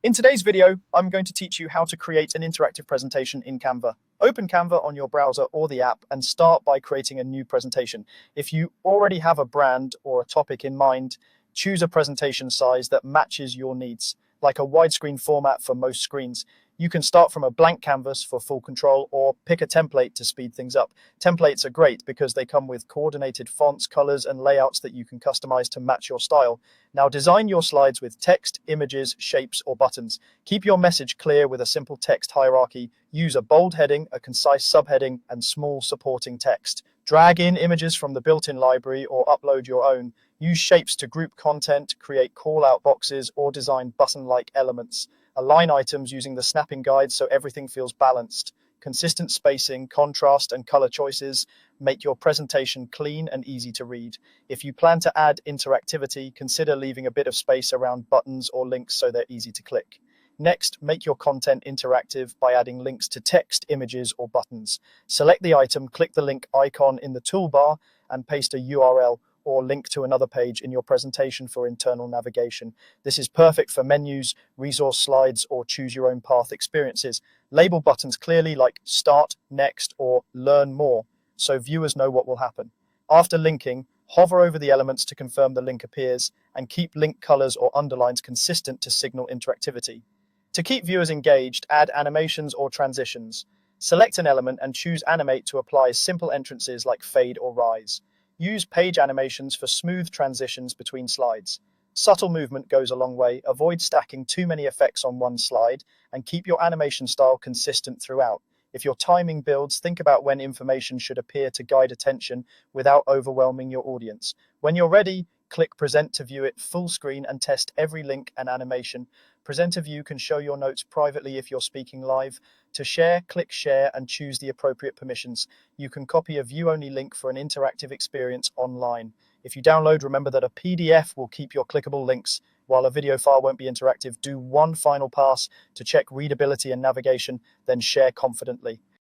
In today's video, I'm going to teach you how to create an interactive presentation in Canva. Open Canva on your browser or the app and start by creating a new presentation. If you already have a brand or a topic in mind, choose a presentation size that matches your needs, like a widescreen format for most screens. You can start from a blank canvas for full control or pick a template to speed things up. Templates are great because they come with coordinated fonts, colors, and layouts that you can customize to match your style. Now design your slides with text, images, shapes, or buttons. Keep your message clear with a simple text hierarchy. Use a bold heading, a concise subheading, and small supporting text. Drag in images from the built-in library or upload your own. Use shapes to group content, create call-out boxes, or design button-like elements. Align items using the snapping guide so everything feels balanced. Consistent spacing, contrast, and color choices make your presentation clean and easy to read. If you plan to add interactivity, consider leaving a bit of space around buttons or links so they're easy to click. Next, make your content interactive by adding links to text, images, or buttons. Select the item, click the link icon in the toolbar, and paste a URL or link to another page in your presentation for internal navigation. This is perfect for menus, resource slides, or choose your own path experiences. Label buttons clearly like Start, Next, or Learn More, so viewers know what will happen. After linking, hover over the elements to confirm the link appears, and keep link colors or underlines consistent to signal interactivity. To keep viewers engaged, add animations or transitions. Select an element and choose Animate to apply simple entrances like fade or rise. Use page animations for smooth transitions between slides. Subtle movement goes a long way. Avoid stacking too many effects on one slide and keep your animation style consistent throughout. If your timing builds, think about when information should appear to guide attention without overwhelming your audience. When you're ready, click Present to view it full screen and test every link and animation. Presenter View can show your notes privately if you're speaking live. To share, click Share and choose the appropriate permissions. You can copy a view-only link for an interactive experience online. If you download, remember that a PDF will keep your clickable links. While a video file won't be interactive, do one final pass to check readability and navigation, then share confidently.